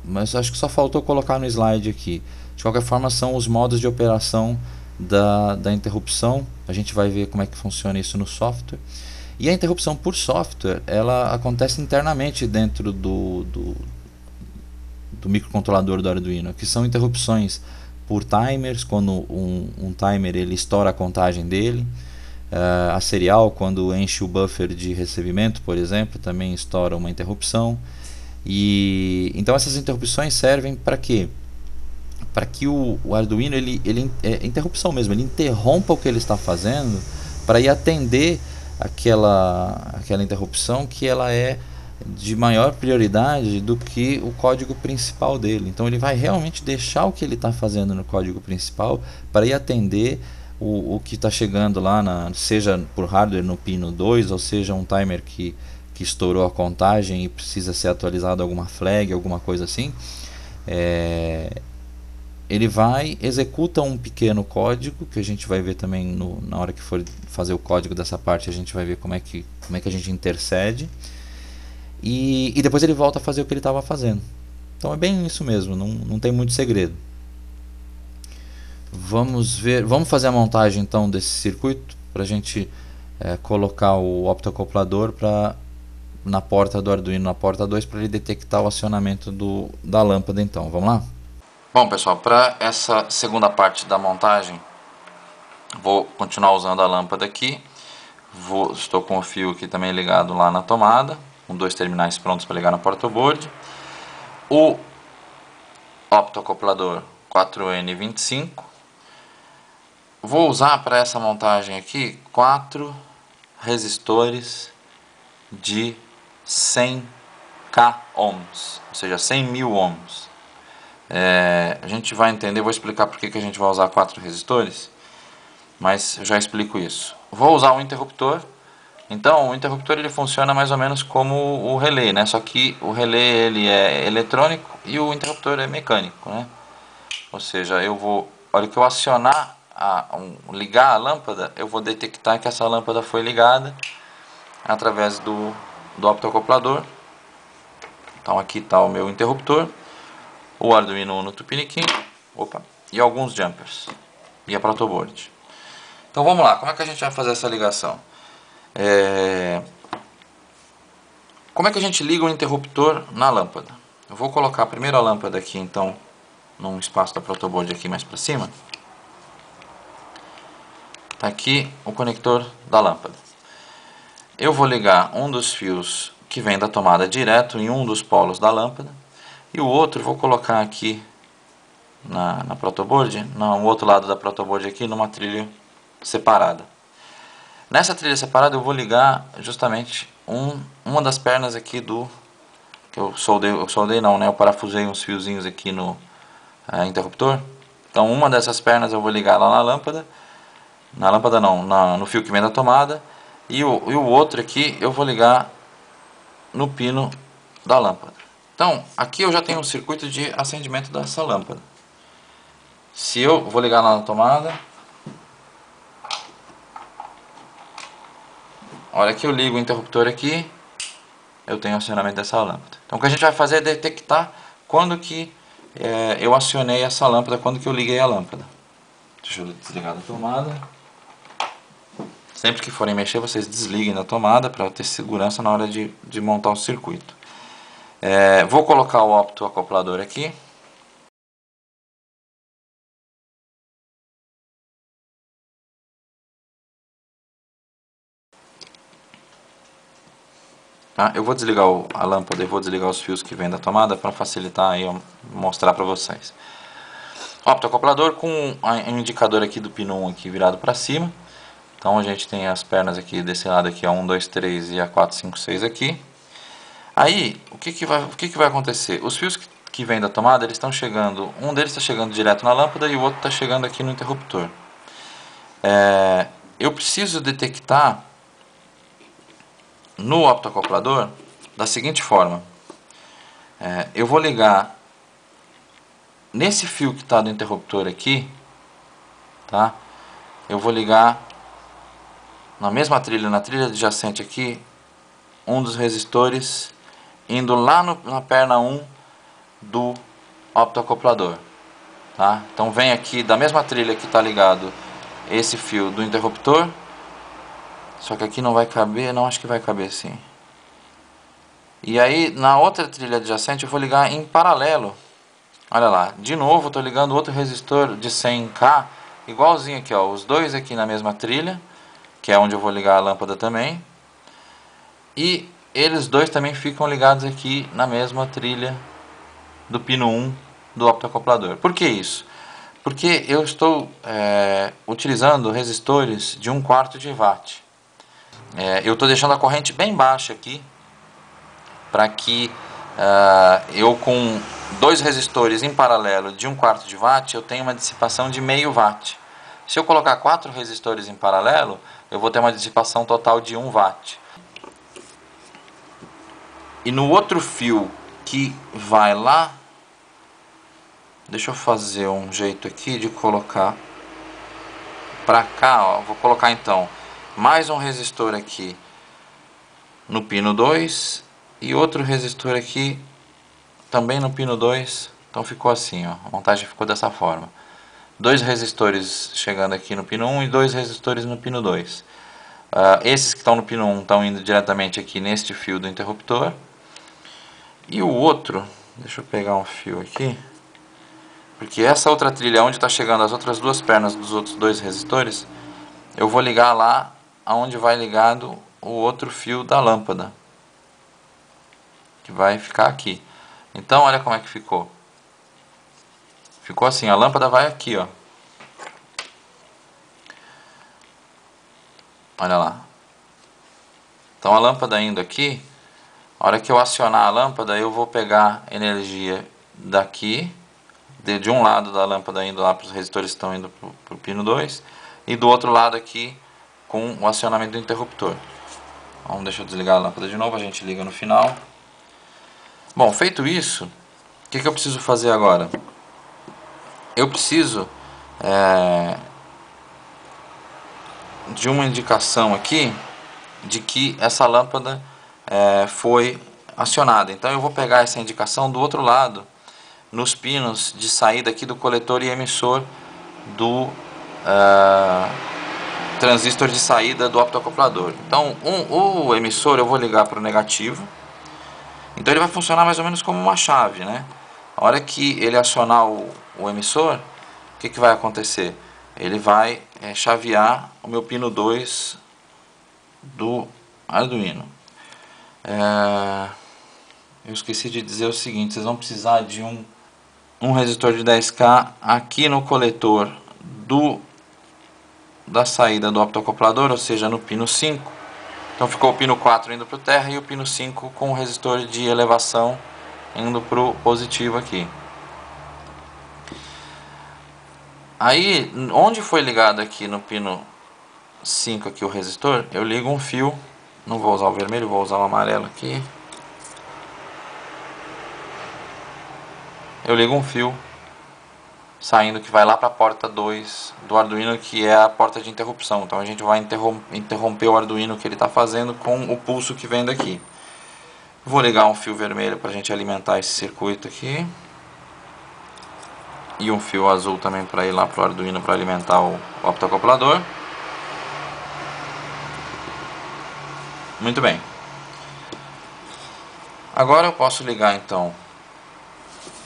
Mas acho que só faltou colocar no slide aqui. De qualquer forma, são os modos de operação da interrupção. A gente vai ver como é que funciona isso no software. E a interrupção por software, ela acontece internamente dentro do microcontrolador do Arduino, que são interrupções por timers, quando um timer ele estoura a contagem dele. A serial, quando enche o buffer de recebimento, por exemplo, também estoura uma interrupção. E então essas interrupções servem para quê? Para que o Arduino é interrupção mesmo, ele interrompa o que ele está fazendo para ir atender aquela interrupção, que ela é de maior prioridade do que o código principal dele. Então ele vai realmente deixar o que ele está fazendo no código principal para ir atender o que está chegando lá, seja por hardware no pino 2, ou seja um timer que estourou a contagem e precisa ser atualizado alguma flag, alguma coisa assim. Ele executa um pequeno código, que a gente vai ver também na hora que for fazer o código dessa parte, a gente vai ver como é que a gente intercede. E depois ele volta a fazer o que ele estava fazendo. Então é bem isso mesmo, não tem muito segredo. Vamos fazer a montagem então desse circuito, para a gente colocar o optoacoplador na porta do Arduino, na porta 2, para ele detectar o acionamento da lâmpada. Então, vamos lá? Bom, pessoal, para essa segunda parte da montagem, vou continuar usando a lâmpada aqui. Estou com o fio aqui também ligado lá na tomada, com 2 terminais prontos para ligar no porta-board. O optoacoplador 4N25. Vou usar para essa montagem aqui 4 resistores de 100k ohms, ou seja, 100.000 ohms. A gente vai entender, vou explicar por que a gente vai usar 4 resistores, mas eu já explico isso. Vou usar um interruptor. Então, o interruptor ele funciona mais ou menos como o relé, né? Só que o relé ele é eletrônico e o interruptor é mecânico, né? Ou seja, a hora que eu acionar, ligar a lâmpada, eu vou detectar que essa lâmpada foi ligada através do optoacoplador. Então aqui está o meu interruptor, o Arduino Uno Tupiniquim, e alguns jumpers e a protoboard. Então vamos lá, como é que a gente vai fazer essa ligação? Como é que a gente liga o interruptor na lâmpada? Eu vou colocar primeiro a lâmpada aqui, então, num espaço da protoboard aqui mais para cima. Está aqui o conector da lâmpada. Eu vou ligar um dos fios que vem da tomada direto em um dos polos da lâmpada, e o outro vou colocar aqui na protoboard, no outro lado da protoboard aqui, numa trilha separada. Nessa trilha separada eu vou ligar justamente uma das pernas aqui que eu soldei não, né? Eu parafusei uns fiozinhos aqui no interruptor. Então uma dessas pernas eu vou ligar lá na lâmpada não, no fio que vem da tomada, e o outro aqui eu vou ligar no pino da lâmpada. Então aqui eu já tenho um circuito de acendimento dessa lâmpada. Se eu vou ligar lá na tomada, a hora que eu ligo o interruptor aqui, eu tenho acionamento dessa lâmpada. Então o que a gente vai fazer é detectar quando que eu acionei essa lâmpada, quando que eu liguei a lâmpada. Deixa eu desligar da tomada. Sempre que forem mexer, vocês desliguem da tomada para ter segurança na hora de montar o circuito. Vou colocar o optoacoplador aqui. Tá? Eu vou desligar a lâmpada e vou desligar os fios que vêm da tomada para facilitar aí mostrar para vocês. Optoacoplador com um indicador aqui do pino 1 aqui virado para cima. Então a gente tem as pernas aqui desse lado aqui, a 1, 2, 3 e a 4, 5, 6 aqui. Aí, o que vai acontecer? Os fios que vêm da tomada, eles estão chegando, um deles está chegando direto na lâmpada e o outro está chegando aqui no interruptor. Eu preciso detectar no optoacoplador da seguinte forma. Eu vou ligar nesse fio que está do interruptor aqui, tá? Eu vou ligar na mesma trilha, na trilha adjacente aqui, um dos resistores indo lá na perna 1 do optoacoplador, tá? Então vem aqui da mesma trilha que está ligado esse fio do interruptor, só que aqui não vai caber, não, acho que vai caber sim. E aí na outra trilha adjacente eu vou ligar em paralelo. Olha lá, de novo estou ligando outro resistor de 100k, igualzinho aqui, ó, os dois aqui na mesma trilha, que é onde eu vou ligar a lâmpada também. E eles dois também ficam ligados aqui na mesma trilha do pino 1 do optoacoplador. Por que isso? Porque eu estou utilizando resistores de 1/4 de watt. Eu estou deixando a corrente bem baixa aqui, para que eu com dois resistores em paralelo de 1/4 de watt, eu tenho uma dissipação de meio watt. Se eu colocar 4 resistores em paralelo, eu vou ter uma dissipação total de 1 watt. E no outro fio que vai lá, deixa eu fazer um jeito aqui de colocar para cá, ó. Vou colocar então mais um resistor aqui no pino 2 e outro resistor aqui também no pino 2. Então ficou assim, ó. A montagem ficou dessa forma. 2 resistores chegando aqui no pino 1 e 2 resistores no pino 2. Esses que estão no pino 1 estão indo diretamente aqui neste fio do interruptor. E o outro, deixa eu pegar um fio aqui, Porque essa outra trilha, onde está chegando as outras duas pernas dos outros dois resistores, eu vou ligar lá aonde vai ligado o outro fio da lâmpada, que vai ficar aqui. Então olha como é que ficou. Ficou assim, a lâmpada vai aqui, ó. Olha lá. Então a lâmpada indo aqui, a hora que eu acionar a lâmpada, eu vou pegar energia daqui, de um lado da lâmpada indo lá para os resistores que estão indo para o pino 2, e do outro lado aqui com o acionamento do interruptor. Então, deixa eu desligar a lâmpada de novo, a gente liga no final. Bom, feito isso, o que eu preciso fazer agora? Eu preciso de uma indicação aqui de que essa lâmpada foi acionada. Então eu vou pegar essa indicação do outro lado, nos pinos de saída aqui do coletor e emissor do transistor de saída do optoacoplador. Então o emissor eu vou ligar para o negativo. Então ele vai funcionar mais ou menos como uma chave, né? A hora que ele acionar o emissor, o que vai acontecer? Ele vai chavear o meu pino 2 do Arduino. Eu esqueci de dizer o seguinte, vocês vão precisar de um resistor de 10K aqui no coletor da saída do optoacoplador, ou seja, no pino 5. Então ficou o pino 4 indo para o terra e o pino 5 com o resistor de elevação indo para o positivo aqui. Aí, onde foi ligado aqui no pino 5 aqui o resistor, eu ligo um fio, não vou usar o vermelho, vou usar o amarelo aqui. Eu ligo um fio saindo que vai lá para a porta 2 do Arduino, que é a porta de interrupção. Então a gente vai interromper o Arduino que ele está fazendo com o pulso que vem daqui. Vou ligar um fio vermelho para a gente alimentar esse circuito aqui. E um fio azul também para ir lá para o Arduino para alimentar o optoacoplador. Muito bem. Agora eu posso ligar então,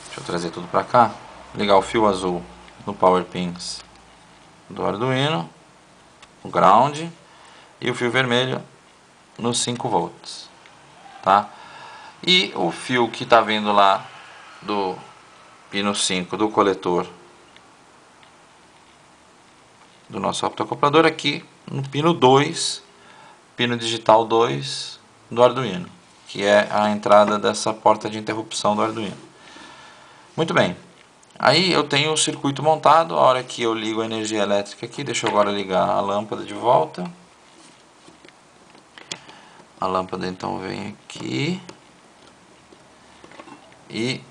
deixa eu trazer tudo para cá, ligar o fio azul no Power Pins do Arduino, o ground, e o fio vermelho nos 5 volts, tá? E o fio que está vindo lá do pino 5 do coletor do nosso optoacoplador aqui no pino 2, pino digital 2 do Arduino, que é a entrada dessa porta de interrupção do Arduino. Muito bem, aí eu tenho o circuito montado. A hora que eu ligo a energia elétrica aqui, deixa eu agora ligar a lâmpada de volta. A lâmpada então vem aqui e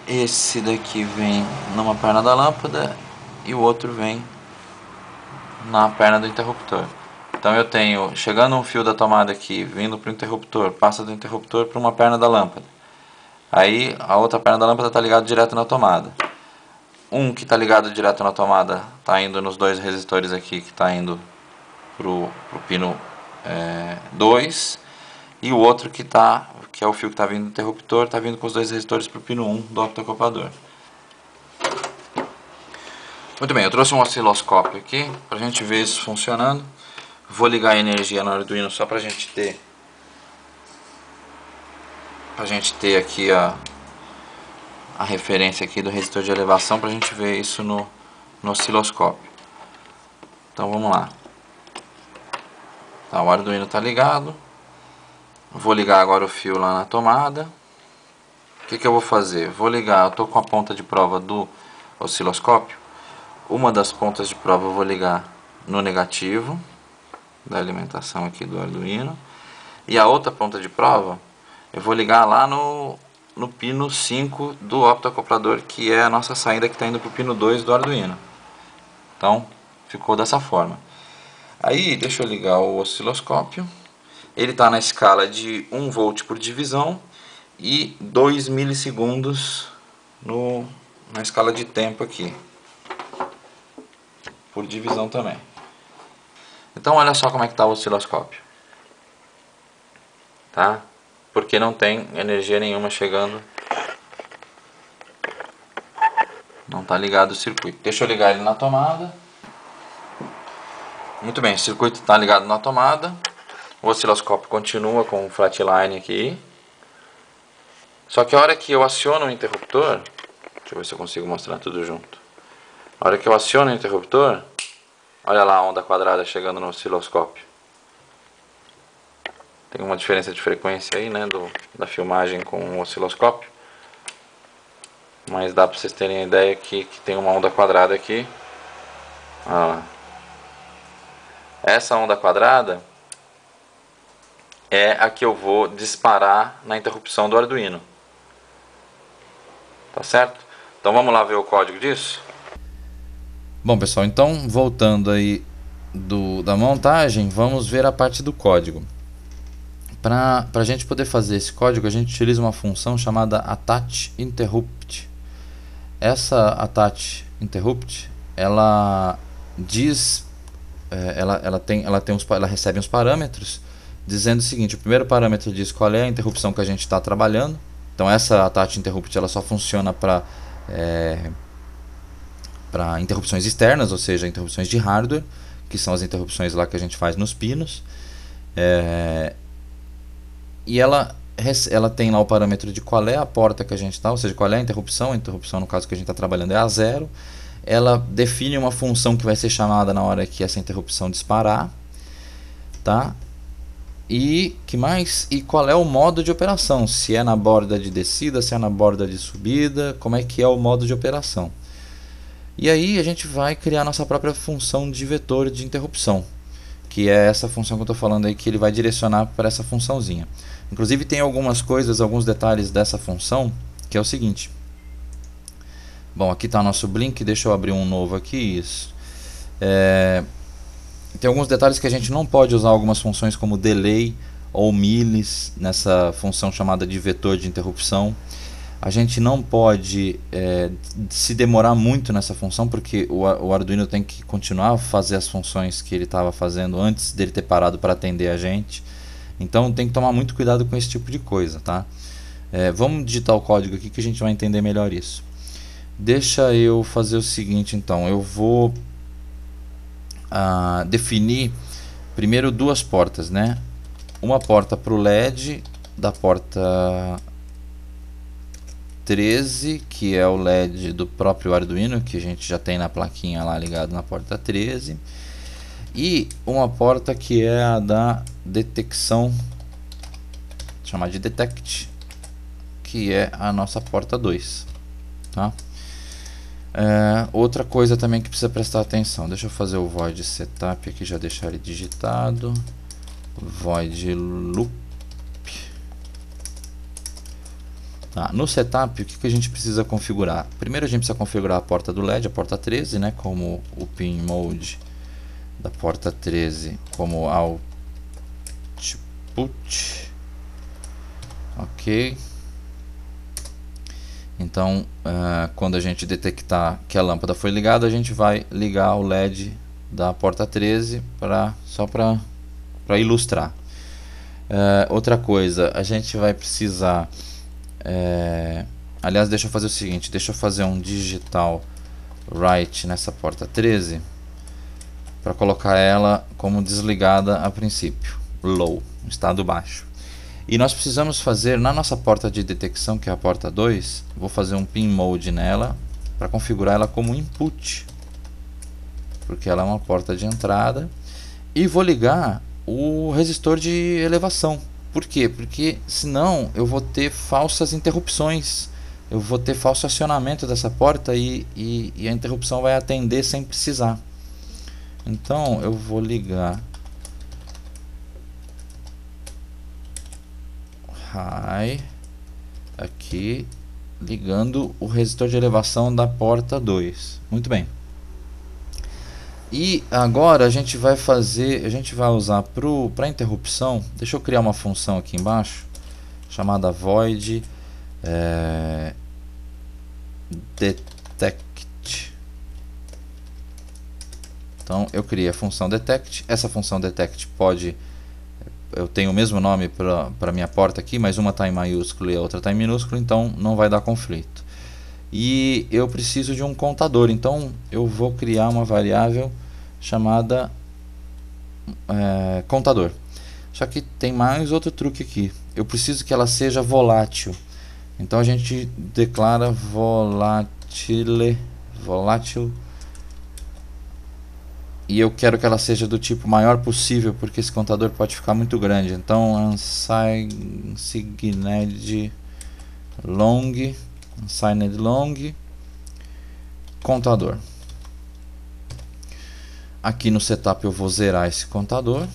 esse daqui vem numa perna da lâmpada e o outro vem na perna do interruptor. Então eu tenho, chegando um fio da tomada aqui, vindo para o interruptor, passa do interruptor para uma perna da lâmpada. Aí a outra perna da lâmpada está ligada direto na tomada. Um que está ligado direto na tomada está indo nos dois resistores aqui, que está indo para o pino 2. E o outro que é o fio que está vindo do interruptor, está vindo com os dois resistores para o pino 1 do optoacoplador. Muito bem, eu trouxe um osciloscópio aqui para a gente ver isso funcionando. Vou ligar a energia no Arduino só para a gente ter aqui a referência aqui do resistor de elevação, para a gente ver isso no osciloscópio. Então vamos lá. Tá, o Arduino está ligado. Vou ligar agora o fio lá na tomada. O que eu vou fazer? Vou ligar, eu estou com a ponta de prova do osciloscópio. Uma das pontas de prova eu vou ligar no negativo da alimentação aqui do Arduino. E a outra ponta de prova eu vou ligar lá no pino 5 do optoacoplador, que é a nossa saída que está indo para o pino 2 do Arduino. Então ficou dessa forma. Aí deixa eu ligar o osciloscópio. Ele está na escala de 1 volt por divisão e 2 milissegundos na escala de tempo aqui, por divisão também. Então olha só como é que está o osciloscópio, tá? Porque não tem energia nenhuma chegando Não está ligado o circuito. Deixa eu ligar ele na tomada. Muito bem, o circuito está ligado na tomada. O osciloscópio continua com o flatline aqui. Só que a hora que eu aciono o interruptor, deixa eu ver se eu consigo mostrar tudo junto. A hora que eu aciono o interruptor, olha lá a onda quadrada chegando no osciloscópio. Tem uma diferença de frequência aí, né, da filmagem com o osciloscópio. Mas dá para vocês terem a ideia que tem uma onda quadrada aqui. Olha lá. Essa onda quadrada é a que eu vou disparar na interrupção do Arduino. Tá certo? Então vamos lá ver o código disso? Bom, pessoal, então voltando aí da montagem, vamos ver a parte do código. Para a gente poder fazer esse código, a gente utiliza uma função chamada attach_interrupt. Essa attach_interrupt, ela diz, ela recebe uns parâmetros dizendo o seguinte: o primeiro parâmetro diz qual é a interrupção que a gente está trabalhando. Então essa attach_interrupt ela só funciona para interrupções externas, ou seja, interrupções de hardware, que são as interrupções lá que a gente faz nos pinos. E ela tem lá o parâmetro de qual é a porta que a gente está, ou seja, qual é a interrupção no caso que a gente está trabalhando é a 0. Ela define uma função que vai ser chamada na hora que essa interrupção disparar, tá? E que mais? E qual é o modo de operação? Se é na borda de descida, se é na borda de subida, como é que é o modo de operação? E aí a gente vai criar nossa própria função de vetor de interrupção, que é essa função que eu estou falando aí, que ele vai direcionar para essa funçãozinha. Inclusive tem algumas coisas, alguns detalhes dessa função, que é o seguinte. Bom, aqui está nosso Blink, deixa eu abrir um novo aqui, isso. Tem alguns detalhes que a gente não pode usar algumas funções como delay ou milis nessa função chamada de vetor de interrupção. A gente não pode se demorar muito nessa função, porque o Arduino tem que continuar a fazer as funções que ele estava fazendo antes dele ter parado para atender a gente. Então tem que tomar muito cuidado com esse tipo de coisa, tá? Vamos digitar o código aqui que a gente vai entender melhor isso. Deixa eu fazer o seguinte, então. Eu vou definir primeiro duas portas, né? Uma porta para o LED da porta 13, que é o LED do próprio Arduino, que a gente já tem na plaquinha lá ligado na porta 13, e uma porta que é a da detecção, chamada de detect, que é a nossa porta 2, tá? Outra coisa também que precisa prestar atenção, deixa eu fazer o void setup aqui, já deixar ele digitado, void loop. No setup, o que a gente precisa configurar? Primeiro a gente precisa configurar a porta do LED, a porta 13, né, como o pin mode da porta 13 como output. Ok. Então, quando a gente detectar que a lâmpada foi ligada, a gente vai ligar o LED da porta 13 só para ilustrar. Outra coisa, a gente vai precisar... aliás, deixa eu fazer o seguinte, deixa eu fazer um digital write nessa porta 13 para colocar ela como desligada a princípio, low, estado baixo. E nós precisamos fazer na nossa porta de detecção, que é a porta 2, vou fazer um pin mode nela para configurar ela como input, porque ela é uma porta de entrada, e vou ligar o resistor de elevação. Por quê? Porque senão eu vou ter falsas interrupções, eu vou ter falso acionamento dessa porta e a interrupção vai atender sem precisar. Então eu vou ligar high aqui, ligando o resistor de elevação da porta 2. Muito bem. E agora a gente vai usar para interrupção, deixa eu criar uma função aqui embaixo, chamada void detect. Então eu criei a função detect, essa função detect eu tenho o mesmo nome para minha porta aqui, mas uma está em maiúsculo e a outra está em minúsculo, então não vai dar conflito. e eu preciso de um contador. Então eu vou criar uma variável chamada contador. Só que tem mais outro truque aqui. Eu preciso que ela seja volátil. Então a gente declara volátil, e eu quero que ela seja do tipo maior possível, porque esse contador pode ficar muito grande. Então unsigned long contador. Aqui no setup eu vou zerar esse contador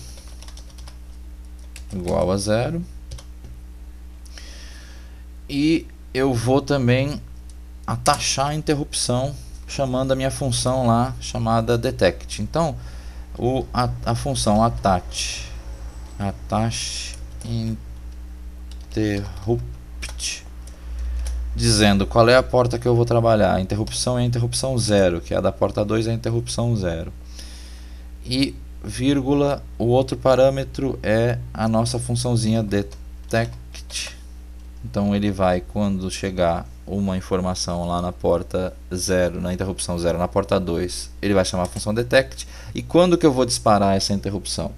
igual a 0, e eu vou também atachar a interrupção chamando a minha função lá chamada detect. Então a função attach interrupt, dizendo qual é a porta que eu vou trabalhar. A interrupção é a interrupção 0, que é a da porta 2, é a interrupção 0. E vírgula, o outro parâmetro é a nossa funçãozinha detect. Então ele vai, quando chegar uma informação lá na porta 0, na interrupção 0, na porta 2, ele vai chamar a função detect. E quando que eu vou disparar essa interrupção?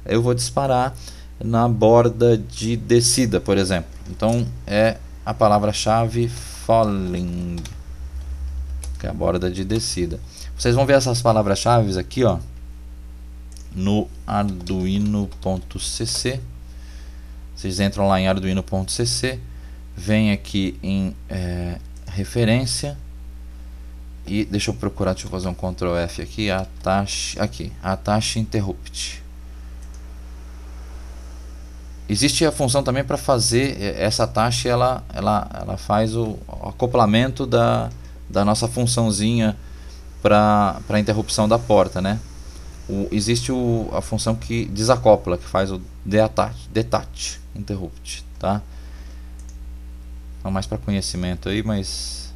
Eu vou disparar na borda de descida, por exemplo. Então é a palavra-chave falling, que é a borda de descida. Vocês vão ver essas palavras-chave aqui, ó, no arduino.cc. Vocês entram lá em arduino.cc, vem aqui em referência, e deixa eu procurar, deixa eu fazer um Ctrl F aqui, attach interrupt. Existe a função também para fazer essa attach, ela faz o acoplamento da nossa funçãozinha para a interrupção da porta, né? Existe a função que desacopla, que faz o detach interrupt, tá? Então, mais para conhecimento aí, mas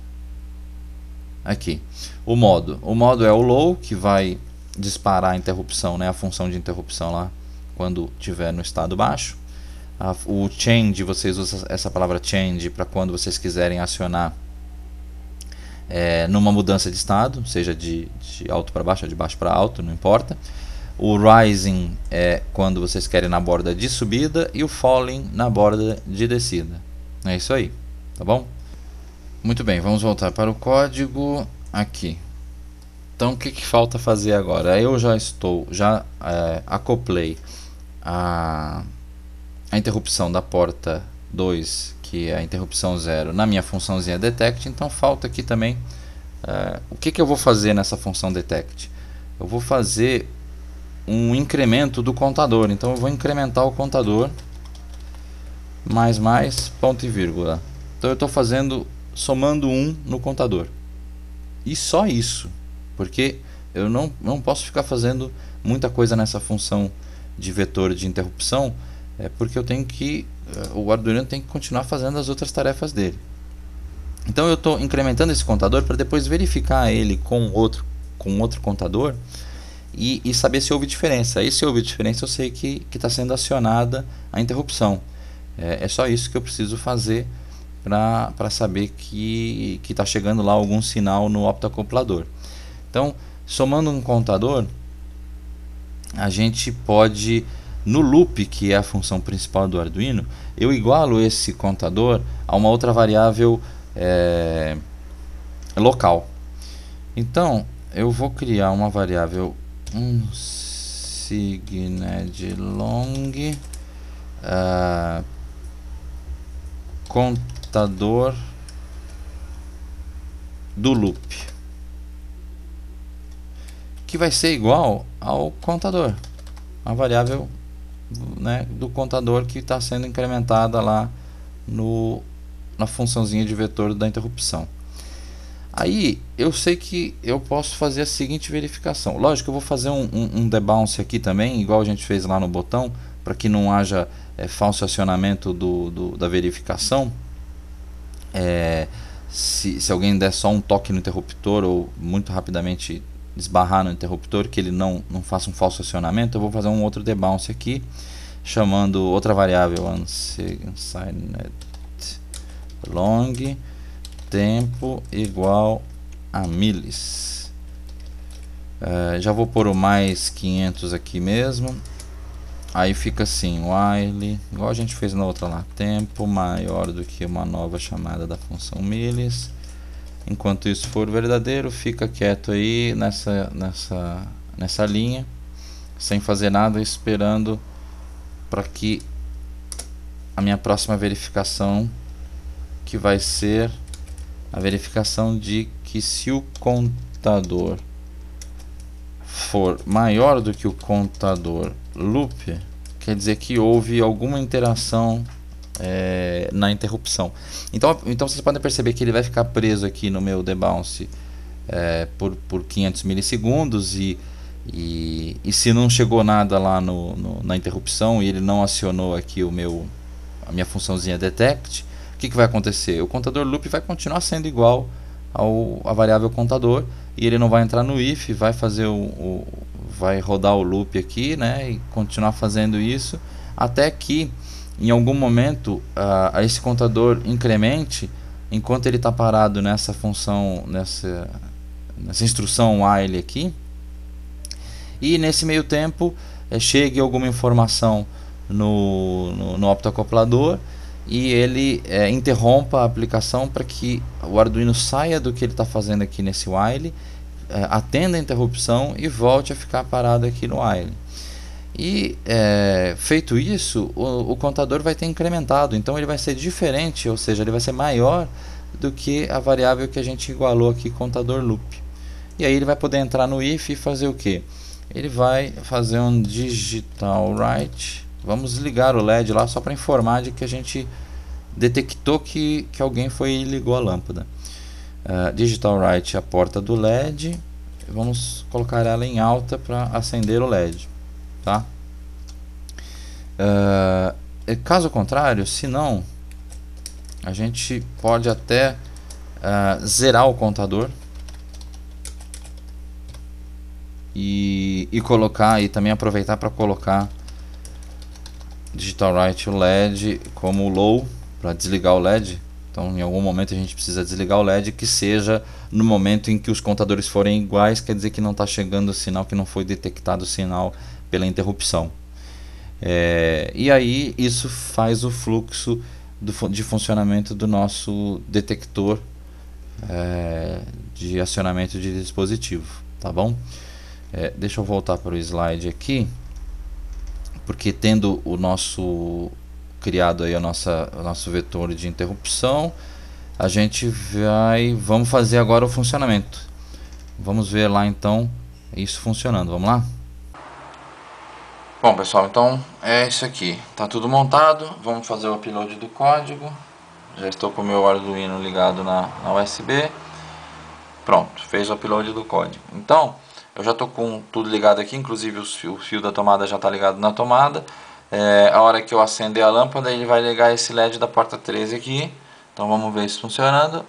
aqui o modo é o low, que vai disparar a interrupção, né, a função de interrupção lá quando tiver no estado baixo. O change, vocês usam essa palavra change para quando vocês quiserem acionar numa mudança de estado, seja de alto para baixo ou de baixo para alto, não importa. O rising é quando vocês querem na borda de subida, e o falling na borda de descida. É isso aí, tá bom? Muito bem, vamos voltar para o código aqui. Então o que falta fazer agora? Eu já acoplei a interrupção da porta 2, que é a interrupção 0, na minha funçãozinha detect. Então falta aqui também o que eu vou fazer nessa função detect. Eu vou fazer um incremento do contador. Então eu vou incrementar o contador mais ponto e vírgula. Então eu estou somando 1 no contador, e só isso, porque eu não posso ficar fazendo muita coisa nessa função de vetor de interrupção, porque eu tenho que o Arduino tem que continuar fazendo as outras tarefas dele. Então eu estou incrementando esse contador para depois verificar ele com outro contador e saber se houve diferença. Aí, se houve diferença, eu sei que está sendo acionada a interrupção. É só isso que eu preciso fazer para saber que está chegando lá algum sinal no optoacoplador. Então, somando um contador, a gente pode, no loop, que é a função principal do Arduino, eu igualo esse contador a uma outra variável local. Então eu vou criar uma variável unsigned long contador do loop, que vai ser igual ao contador, a variável, né, do contador que está sendo incrementada lá na funçãozinha de vetor da interrupção. Aí eu sei que eu posso fazer a seguinte verificação. Lógico que eu vou fazer um debounce aqui também, igual a gente fez lá no botão, para que não haja falso acionamento da verificação. Se alguém der só um toque no interruptor ou muito rapidamente esbarrar no interruptor, que ele não faça um falso acionamento, eu vou fazer um outro debounce aqui, chamando outra variável unsigned long tempo igual a milis. Já vou pôr o mais 500 aqui mesmo. Aí fica assim, while, igual a gente fez na outra lá, tempo maior do que uma nova chamada da função milis. Enquanto isso for verdadeiro, fica quieto aí nessa linha, sem fazer nada, esperando para que a minha próxima verificação, que vai ser a verificação de que se o contador for maior do que o contador loop, quer dizer que houve alguma interação na interrupção. Então vocês podem perceber que ele vai ficar preso aqui no meu debounce por 500 milissegundos e se não chegou nada lá na interrupção e ele não acionou aqui a minha funçãozinha detect, o que vai acontecer? O contador loop vai continuar sendo igual à variável contador e ele não vai entrar no if, vai fazer vai rodar o loop aqui, né, e continuar fazendo isso até que em algum momento esse contador incremente enquanto ele está parado nessa função, nessa instrução while aqui, e nesse meio tempo chegue alguma informação no optoacoplador e ele interrompa a aplicação para que o Arduino saia do que ele está fazendo aqui nesse while, atenda a interrupção e volte a ficar parado aqui no while. E feito isso, o contador vai ter incrementado, então ele vai ser diferente, ou seja, ele vai ser maior do que a variável que a gente igualou aqui, contador loop. E aí ele vai poder entrar no if e fazer o que? Ele vai fazer um digital write. Vamos ligar o LED lá só para informar de que a gente detectou que alguém foi e ligou a lâmpada. Digital write a porta do LED. Vamos colocar ela em alta para acender o LED. Tá? Caso contrário, se não, a gente pode até zerar o contador e colocar, e também aproveitar para colocar digital write o LED como low para desligar o LED. Então em algum momento a gente precisa desligar o LED, que seja no momento em que os contadores forem iguais, quer dizer que não está chegando o sinal, que não foi detectado o sinal pela interrupção. E aí isso faz o fluxo de funcionamento do nosso detector de acionamento de dispositivo, tá bom? Deixa eu voltar para o slide aqui, porque tendo o nosso criado aí o nosso vetor de interrupção, a gente vamos fazer agora o funcionamento. Vamos ver lá então isso funcionando. Vamos lá? Bom, pessoal, então é isso aqui, tá tudo montado. Vamos fazer o upload do código. Já estou com o meu Arduino ligado na USB. Pronto, fez o upload do código. Então eu já estou com tudo ligado aqui, inclusive o fio da tomada já está ligado na tomada. A hora que eu acender a lâmpada, ele vai ligar esse LED da porta 13 aqui. Então vamos ver isso funcionando.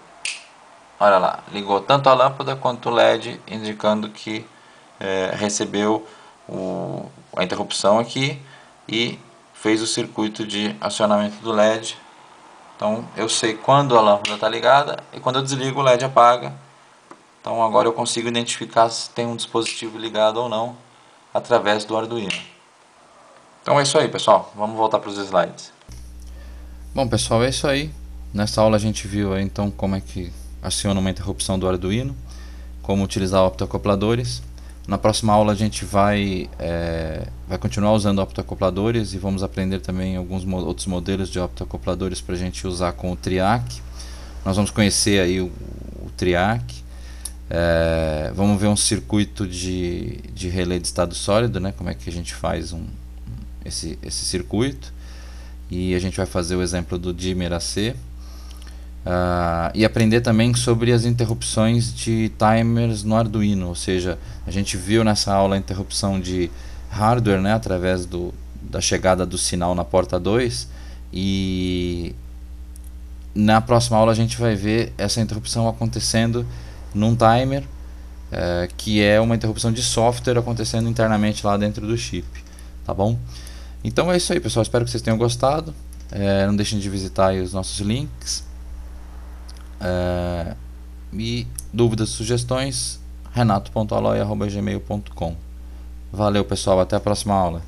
Olha lá, ligou tanto a lâmpada quanto o LED, indicando que recebeu a interrupção aqui e fez o circuito de acionamento do LED. Então eu sei quando a lâmpada está ligada e quando eu desligo o LED apaga. Então agora eu consigo identificar se tem um dispositivo ligado ou não através do Arduino. Então é isso aí, pessoal, vamos voltar para os slides. Bom, pessoal, é isso aí. Nessa aula a gente viu aí, então como é que aciona uma interrupção do Arduino, como utilizar optoacopladores. Na próxima aula a gente vai continuar usando optoacopladores e vamos aprender também alguns outros modelos de optoacopladores para a gente usar com o TRIAC. Nós vamos conhecer aí o TRIAC. Vamos ver um circuito de relé de estado sólido, né? Como é que a gente faz esse circuito, e a gente vai fazer o exemplo do dimmer AC, e aprender também sobre as interrupções de timers no Arduino. Ou seja, a gente viu nessa aula a interrupção de hardware, né? Através da chegada do sinal na porta 2, e na próxima aula a gente vai ver essa interrupção acontecendo num timer, que é uma interrupção de software acontecendo internamente lá dentro do chip, tá bom? Então é isso aí, pessoal, espero que vocês tenham gostado. Não deixem de visitar aí os nossos links E dúvidas, sugestões, renato.aloy@gmail.com. Valeu, pessoal, até a próxima aula.